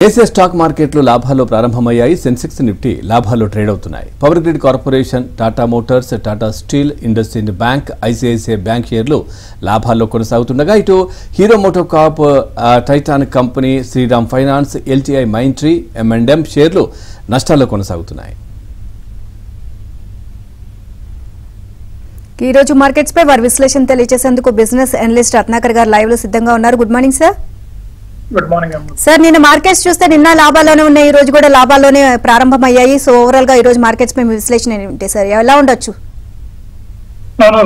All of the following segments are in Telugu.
దేశీయ స్టాక్ మార్కెట్లు లాభాల్లో ప్రారంభమయ్యాయి. సెన్సెక్స్ నిఫ్టీ లాభాల్లో ట్రేడ్ అవుతున్నాయి. Power grid corporation, Tata motors, Tata steel, IndusInd bank, ICICI bank షేర్లు లాభాల్లో కొనసాగుతుండగా ఇటు Hero MotoCorp, Titan company, Shriram finance, LTI Mindtree, M&M షేర్లు నష్టాల్లో కొనసాగుతున్నాయి. ఈ రోజు మార్కెట్స్ పై వారి విశ్లేషణ తెలియజేసేందుకు బిజినెస్ అనలిస్ట్ రత్నాకర్ గారు లైవ్ లో సిద్ధంగా ఉన్నారు. Good morning sir. Good morning sir, నిన్న మార్కెట్స్ చూస్తే నిన్న లాభాల్లోనే ఉన్నాయి, ఈ రోజు కూడా లాభాల్లోనే ప్రారంభమయ్యాయి. సో ఓవరాల్ గా ఈ రోజు మార్కెట్స్ పై మీ విశ్లేషణ ఏంటి సార్, ఎలా ఉండొచ్చు?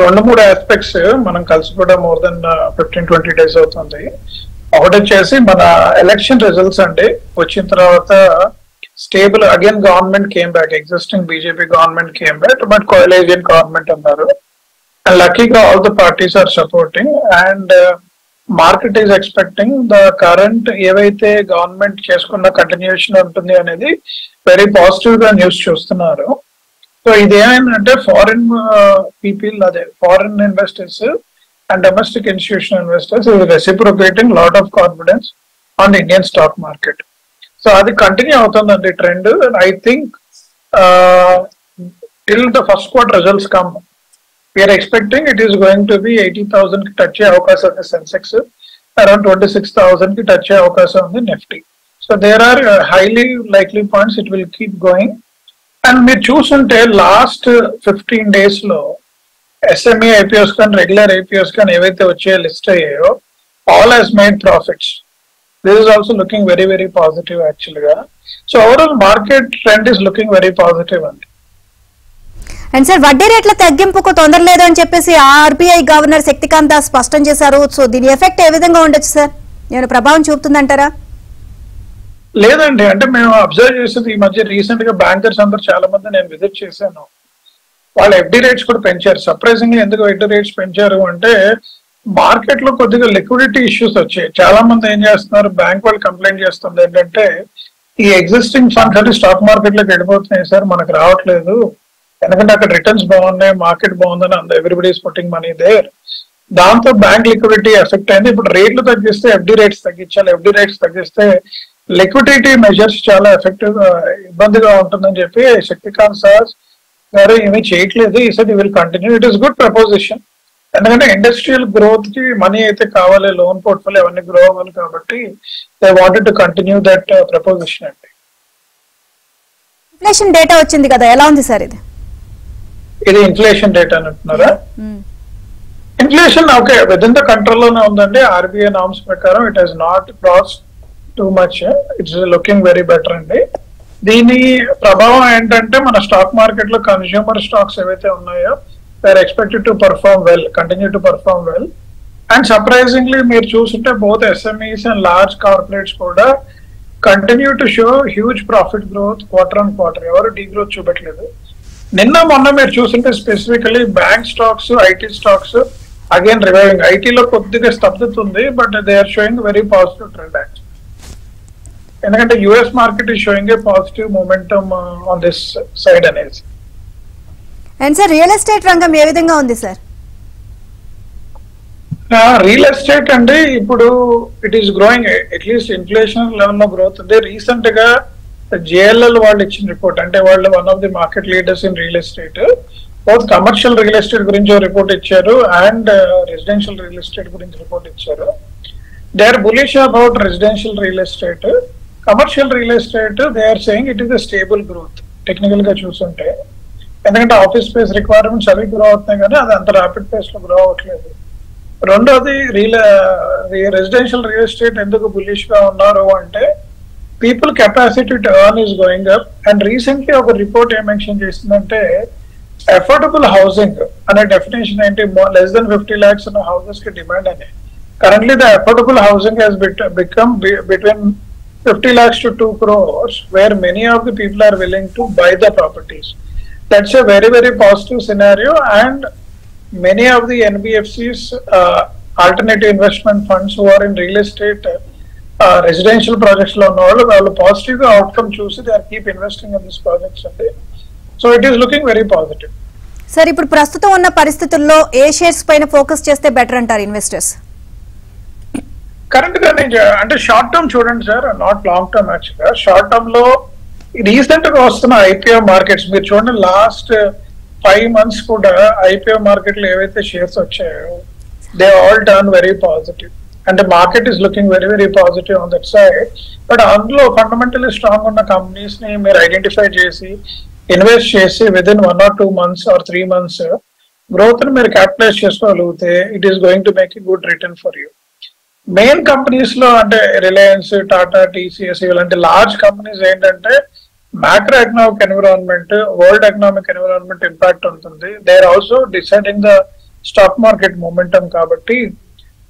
రెండు మూడు ఆస్పెక్ట్స్ మనం కలిసి కూడా మోర్ దెన్ 15-20 డేస్ అవుతుంది. ఒకటి వచ్చేసి మన ఎలక్షన్ రిజల్ట్స్ అండి. వచ్చిన తర్వాత stable again government came back, existing BJP government came back, but coalition government అన్నారు. అండ్ లక్కీగా all the parties are supporting and market is expecting the current ఏవైతే గవర్నమెంట్ చేసుకున్న కంటిన్యూషన్ ఉంటుంది అనేది వెరీ పాజిటివ్ గా న్యూస్ చూస్తున్నారు. సో ఇదేమైందంటే ఫారిన్ పీపుల్, అదే foreign investors and domestic institutional investors reciprocating lot of confidence on Indian stock market. So అది కంటిన్యూ అవుతుందండి trend. I think till the first quarter results come, we are expecting it is going to be 80,000 ki touch aye avakasam undi Sensex, around 26,000 ki touch aye avakasam undi Nifty. So there are highly likely points it will keep going. And meer choosunte last 15 days lo SME IPOs kan regular IPOs kan evaithe vache list ayyayo all has made profits. This is also looking very very positive actually ga. So overall market trend is looking very positive and and sir, వడ్డీ రేట్ల తగ్గింపుకు తొందర లేదు అని చెప్పేసి ఆర్బీఐ గవర్నర్ శక్తికాంత్ దాస్ స్పష్టం చేశారు. సో దీని ఎఫెక్ట్ ఏ విధంగా ఉండొచ్చు సార్? నేను ప్రభావం చూపుతుందంటారా? లేదండి, అంటే మేము అబ్జర్వ్ చేసేది ఈ మధ్య రీసెంట్ గా బ్యాంకర్స్ అందరు చాలా మంది నేను విజిట్ చేశాను, వాళ్ళ ఎఫ్డి రేట్స్ కూడా పెంచారు. సర్ప్రైజింగ్లీ ఎందుకు ఎఫ్డి రేట్స్ పెంచారు అంటే మార్కెట్ లో కొద్దిగా లిక్విడిటీ ఇష్యూస్ వచ్చాయి. చాలా మంది ఏం చేస్తున్నారు, బ్యాంక్ వాళ్ళు కంప్లైంట్ చేస్తుంది ఏంటంటే ఈ ఎగ్జిస్టింగ్ ఫండ్స్ అంటే స్టాక్ మార్కెట్ లోకి వెళ్ళిపోతున్నాయి సార్, మనకు రావట్లేదు, ఎందుకంటే అక్కడ రిటర్న్స్ బాగున్నాయి, మార్కెట్ బాగుందని everybody is putting money there. దాంతో బ్యాంక్ లిక్విడిటీ ఎఫెక్ట్ అయింది. ఇప్పుడు రేట్లు తగ్గిస్తే ఎఫ్డి రేట్స్ తగ్గించాలి, ఎఫ్డి రేట్స్ తగ్గిస్తే లిక్విడిటీ మెజర్స్ చాలా ఎఫెక్టివ్ ఇబ్బందిగా ఉంటుందని చెప్పి శక్తికాంత్ దాస్ గారు ఏమీ చేయట్లేదు. ఈ sir will continue. It is good proposition, ఎందుకంటే ఇండస్ట్రియల్ గ్రోత్ కి మనీ అయితే కావాలి, లోన్ పోర్ట్ఫోలియో అవన్నీ గ్రో అవ్వాలి కాబట్టి they wanted to continue that proposition అండి. ఇన్ఫ్లేషన్ డేటా వచ్చింది కదా, ఎలా ఉంది సార్ ఇది? ఇది ఇన్ఫ్లేషన్ డేటా అని అంటున్నారా? Inflation okay with in the control లోనే ఉందండి. ఆర్బీఐ నార్మ్స్ ప్రకారం it has not cross too much, it's looking very better అండి. దీని ప్రభావం ఏంటంటే మన స్టాక్ మార్కెట్ లో కన్స్యూమర్ స్టాక్స్ ఏవైతే ఉన్నాయో they are expected to perform well, continue to perform well. And surprisingly మీరు చూస్తుంటే both SMEs and large corporates కూడా continue to show huge profit growth quarter on quarter, ఎవరు డీ గ్రోత్ చూపెట్టలేదు. నిన్న మొన్న మీరు చూస్తుంటే specifically bank stocks, IT stocks again reviving. ఐటీలో కొద్దిగా స్తబ్దత ఉంది, but they are showing very positive trend actually, ఎందుకంటే US market is showing a positive momentum on this side అనేది. అండ్ సార్, రియల్ ఎస్టేట్ రంగం ఏ విధంగా ఉంది సార్? రియల్ ఎస్టేట్ అంటే ఇప్పుడు it is growing, at least inflation level లో గ్రోత్ ఉంది. రీసెంట్ గా JLL వాళ్ళు ఇచ్చిన రిపోర్ట్, అంటే వాళ్ళు one of the market leaders in real estate, both commercial real estate గురించి రిపోర్ట్ ఇచ్చారు అండ్ రెసిడెన్షియల్ రియల్ ఎస్టేట్ గురించి రిపోర్ట్ ఇచ్చారు. They are bullish about residential real estate. Commercial real estate they are saying it is a stable growth technical గా చూస్తుంటే, ఎందుకంటే ఆఫీస్ స్పేస్ రిక్వైర్మెంట్స్ అవి గ్రో అవుతున్నాయి కానీ అది అంత ర్యాపిడ్ పేస్ లో గ్రో అవ్వట్లేదు. రెండోది రెసిడెన్షియల్ రియల్ ఎస్టేట్ ఎందుకు బులిష్ గా ఉన్నారు అంటే people capacity to earn is going up. And recently ఒక రిపోర్ట్ ఏం మెన్షన్ చేసిందంటే అఫోర్డబుల్ హౌసింగ్ అనే డెఫినేషన్ ఏంటి, less than 50 lakhs ఉన్న హౌసెస్ కి డిమాండ్ అని. Currently the affordable housing has become between 50 lakhs to 2 crores where many of the people are willing to buy the properties. That's a very very positive scenario. And many of the NBFCs, alternative investment funds who are in real estate residential projects లో ఉన్న వాళ్ళు పాజిటివ్ గా అవుట్కమ్ చూసి they are keep investing in this projects అండి. So it is looking very positive. Sir, ఇప్పుడు ప్రస్తుతం ఉన్న పరిస్థితుల్లో ఏ షేర్స్ పైన ఫోకస్ చేస్తే బెటర్ అంటారు ఇన్వెస్టర్స్? కరెంట్ గా అంటే షార్ట్ టర్మ్ చూడండి సార్, నాట్ లాంగ్ టర్మ్. యాక్చువల్గా షార్ట్ టర్మ్ లో రీసెంట్ గా వస్తున్న ఐపీఓ మార్కెట్స్ మీరు చూడండి, లాస్ట్ 5 months కూడా ఐపీఓ మార్కెట్ లో ఏవైతే షేర్స్ వచ్చాయో they all turn very positive. అంటే market is looking very very positive on that side. But అందులో ఫండమెంటలీ స్ట్రాంగ్ ఉన్న కంపెనీస్ ని మీరు ఐడెంటిఫై చేసి ఇన్వెస్ట్ చేసి within 1 or 2 months or 3 months growth ని మీరు క్యాపిటలైజ్ చేసుకోగలిగితే it is going to make a good return for you. Main companies లో అంటే రిలయన్స్, టాటా, టీసీఎస్ ఇలాంటి లార్జ్ కంపెనీస్ ఏంటంటే macro economic environment, world economic environment impact ఉంటుంది. They are also deciding the stock market momentum. కాబట్టి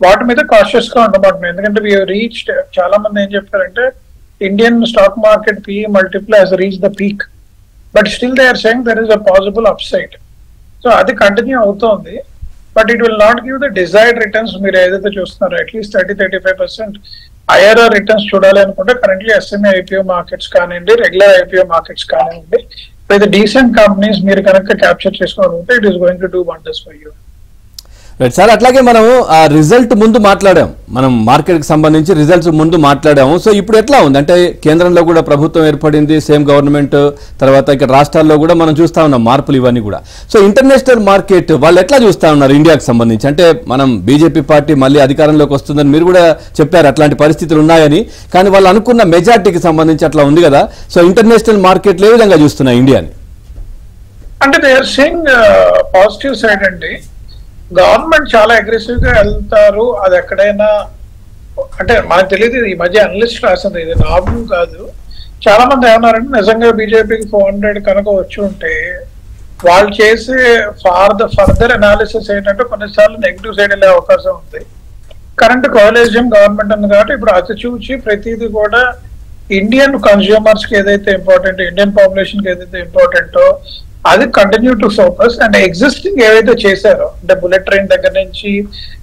వాటి మీద కాషియస్ గా ఉండబడుతుంది. ఎందుకంటే వీ రీచ్డ్, చాలా మంది ఏం చెప్పారంటే Indian stock market PE multiply has reach the peak, but still they are saying there is a possible up side అది కంటిన్యూ అవుతోంది. But it will not give the desired returns. మీరు ఏదైతే చూస్తున్నారో అట్లీస్ట్ 30-35% ఐఆర్ఆర్ రిటర్న్స్ చూడాలి అనుకుంటే కరెంట్లీ ఎస్ఎంఈ ఐపీఓ మార్కెట్స్ కానివ్వండి, రెగ్యులర్ ఐపీఓ మార్కెట్స్ కానివ్వండి, విత్ డీసెంట్ కంపెనీస్ మీరు కనుక క్యాప్చర్ చేసుకోగలిగితే it is going to do wonders for you. Right sir, అట్లాగే మనం ఆ రిజల్ట్ ముందు మాట్లాడాం, మనం మార్కెట్కి సంబంధించి రిజల్ట్స్ ముందు మాట్లాడాము. సో ఇప్పుడు ఎట్లా ఉంది అంటే కేంద్రంలో కూడా ప్రభుత్వం ఏర్పడింది, సేమ్ గవర్నమెంట్, తర్వాత ఇక్కడ రాష్ట్రాల్లో కూడా మనం చూస్తా ఉన్నాం మార్పులు ఇవన్నీ కూడా. సో ఇంటర్నేషనల్ మార్కెట్ వాళ్ళు ఎట్లా చూస్తా ఉన్నారు ఇండియాకి సంబంధించి? అంటే మనం బీజేపీ పార్టీ మళ్ళీ అధికారంలోకి వస్తుందని మీరు కూడా చెప్పారు, అట్లాంటి పరిస్థితులు ఉన్నాయని. కానీ వాళ్ళు అనుకున్న మెజార్టీకి సంబంధించి అట్లా ఉంది కదా. సో ఇంటర్నేషనల్ మార్కెట్లు ఏ విధంగా చూస్తున్నాయి ఇండియాని? అంటే they are saying positive side అండి. గవర్నమెంట్ చాలా అగ్రెసివ్ గా వెళ్తారు. అది ఎక్కడైనా అంటే మనకు తెలియదు, ఈ మధ్య అనలిస్ట్ రాసింది, ఇది నాబు కాదు. చాలా మంది ఏమన్నారంటే నిజంగా బీజేపీకి 400 కనుక వచ్చి ఉంటే వాళ్ళు చేసే ఫర్దర్ అనాలిసిస్ ఏంటంటే కొన్నిసార్లు నెగిటివ్ సైడ్ వెళ్ళే అవకాశం ఉంది. కరెంట్ కోలేజియం గవర్నమెంట్ ఉంది కాబట్టి ఇప్పుడు అది చూసి ప్రతిదీ కూడా ఇండియన్ కన్స్యూమర్స్ కి ఏదైతే ఇంపార్టెంట్, ఇండియన్ పాపులేషన్ కి ఏదైతే ఇంపార్టెంటో అది continue to focus. And existing ఏవైతే చేశారో అంటే బుల్లెట్ ట్రైన్ దగ్గర నుంచి,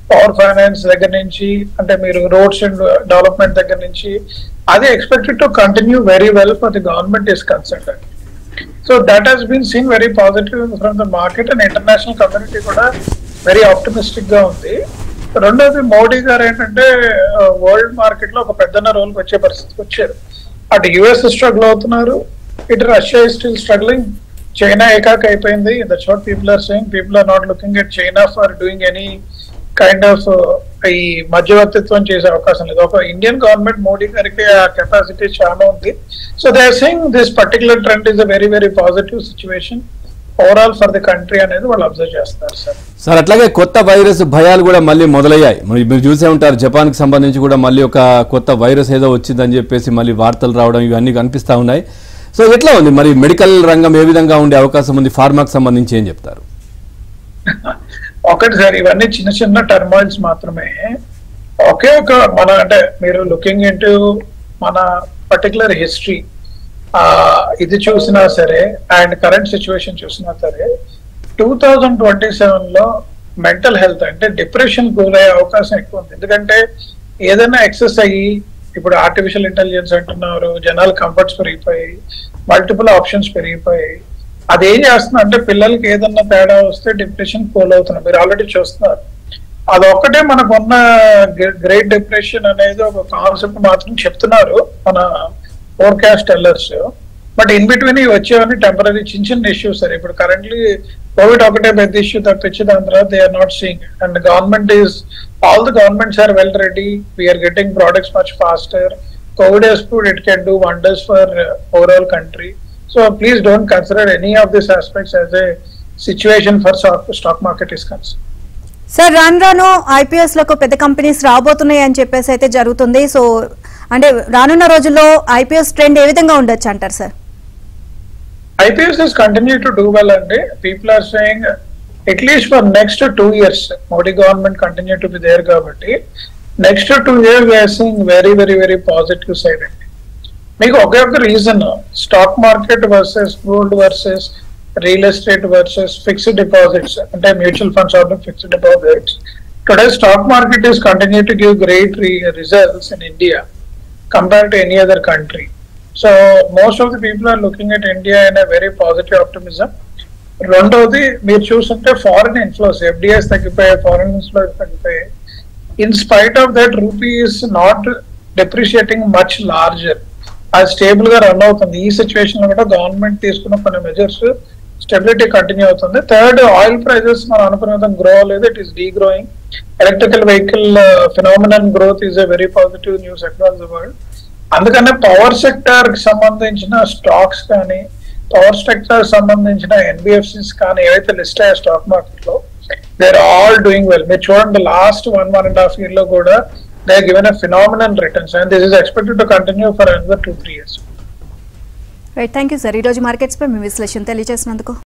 పవర్ ఫైనాన్స్ దగ్గర నుంచి, అంటే మీరు రోడ్స్ అండ్ డెవలప్మెంట్ దగ్గర నుంచి, అది expected to continue very well for the government is concern. So that has been seen very positive from the market. And international community కూడా వెరీ ఆప్టిమిస్టిక్ గా ఉంది. రెండోది మోడీ గారు ఏంటంటే వరల్డ్ మార్కెట్ లో ఒక పెద్దన్న రోల్ వచ్చే పరిస్థితికి వచ్చారు. అటు యుఎస్ స్ట్రగుల్ అవుతున్నారు, ఇటు Russia is still struggling, China ఏకాక్ అయిపోయింది. That's what people are saying. People are not looking at China for doing any kind of ఈ మధ్యవర్తిత్వం చేసే అవకాశం లేదు. ఒక ఇండియన్ గవర్నమెంట్ మోడీ గారికి ఆ కెపాసిటీ చాలా ఉంది. So they are saying this particular trend is a very very positive situation overall for the country అనేది వాళ్ళు అబ్జర్వ్ చేస్తారు సార్. సార్ అట్లాగే కొత్త వైరస్ భయాలు కూడా మళ్ళీ మొదలయ్యాయి. మీరు చూసే ఉంటారు, జపాన్కి సంబంధించి కూడా మళ్ళీ ఒక కొత్త వైరస్ ఏదో వచ్చిందని చెప్పేసి మళ్ళీ వార్తలు రావడం ఇవన్నీ కనిపిస్తూ ఉన్నాయి. సో ఎట్లా ఉంది మరి మెడికల్ రంగం, ఏ విధంగా ఉండే అవకాశం ఉంది? ఫార్మాకి సంబంధించి ఏం చెప్తారు? ఒకటి సార్, ఇవన్నీ చిన్న చిన్న టర్మాయిల్స్ మాత్రమే. ఒకే ఒక మన అంటే మీరు లుకింగ్ ఇంటూ మన పర్టికులర్ హిస్టరీ ఇది చూసినా సరే అండ్ కరెంట్ సిచ్యువేషన్ చూసినా సరే 2027లో మెంటల్ హెల్త్ అంటే డిప్రెషన్ గురయ్యే అవకాశం ఎక్కువ ఉంది. ఎందుకంటే ఏదైనా ఎక్సెస్ అయ్యి, ఇప్పుడు ఆర్టిఫిషియల్ ఇంటెలిజెన్స్ అంటున్నారు, జనాలు కంఫర్ట్స్ పెరిగిపోయి, మల్టిపుల్ ఆప్షన్స్ పెరిగిపోయి, అది ఏం చేస్తుంది అంటే పిల్లలకి ఏదన్నా తేడా వస్తే డిప్రెషన్ ఫాలో అవుతున్నారు. మీరు ఆల్రెడీ చూస్తున్నారు. అదొక్కటే మనకున్న గ్రేట్ డిప్రెషన్ అనేది ఒక కాన్సెప్ట్ మాత్రం చెప్తున్నారు మన forecast tellers. But in between వచ్చేవన్నీ టెంపరీ చిన్న చిన్న ఇష్యూస్ సార్. ఇప్పుడు కరెంట్లీ కోవిడ్ ఒకటే పెద్ద ఇష్యూ తప్పించి దాని తర్వాత they are not seeing. And government is all the governments are well ready. We are getting products much faster. COVID has proved it can do wonders for overall country. So please don't consider any of these aspects as a situation for stock market is concerned. Sir రాను రాను ఐపీఎస్ లకు పెద్ద కంపెనీస్ రాబోతున్నాయి అని చెప్పేసి అయితే జరుగుతుంది. సో అంటే రానున్న రోజుల్లో ఐపీఎస్ ట్రెండ్ ఏ విధంగా ఉండొచ్చు అంటారు sir? IPS is continue to do well and people are saying at least for next 2 years Modi government continue to be there kabatti next 2 years we are seeing very very very positive side andi. Meeku oka reason stock market versus gold versus real estate versus fixed deposits ante mutual funds or fixed deposits. Today stock market is continue to give great results in India compared to any other country. So most of the people are looking at India in a very positive optimism. రెండోది మీరు చూస్తుంటే ఫారిన్ ఇన్ఫ్లోస్, ఎఫ్డిఐస్ తగ్గిపోయాయి, ఫారిన్ ఇన్ఫ్లోస్ తగ్గిపోయాయి. In spite of that rupee is not depreciating much larger. అది స్టేబుల్ గా రన్ అవుతుంది. ఈ సిచ్యువేషన్ లో కూడా గవర్నమెంట్ తీసుకున్న కొన్ని మెజర్స్ స్టెబిలిటీ కంటిన్యూ అవుతుంది. థర్డ్, ఆయిల్ ప్రైజెస్ మనం అనుకున్న విధంగా గ్రో అవ్వలేదు, it is degrowing. Electrical vehicle phenomenal growth is a very positive news across the world. అందుకనే పవర్ సెక్టర్ కి సంబంధించిన స్టాక్స్ కానీ, పవర్ సెక్టర్ సంబంధించిన ఎన్బిఎఫ్సిస్ కానీ ఏవైతే లిస్ట్ అయ్యే స్టాక్ మార్కెట్ లో they are all doing well. మీరు చూడండి లాస్ట్ 1.5 year లో కూడా they are given a phenomenal returns and this is expected to continue for another 2-3 years. Right, thank you sir. ఈ రోజు మార్కెట్స్ పై మీ విశ్లేషణ తెలియజేసినందుకు.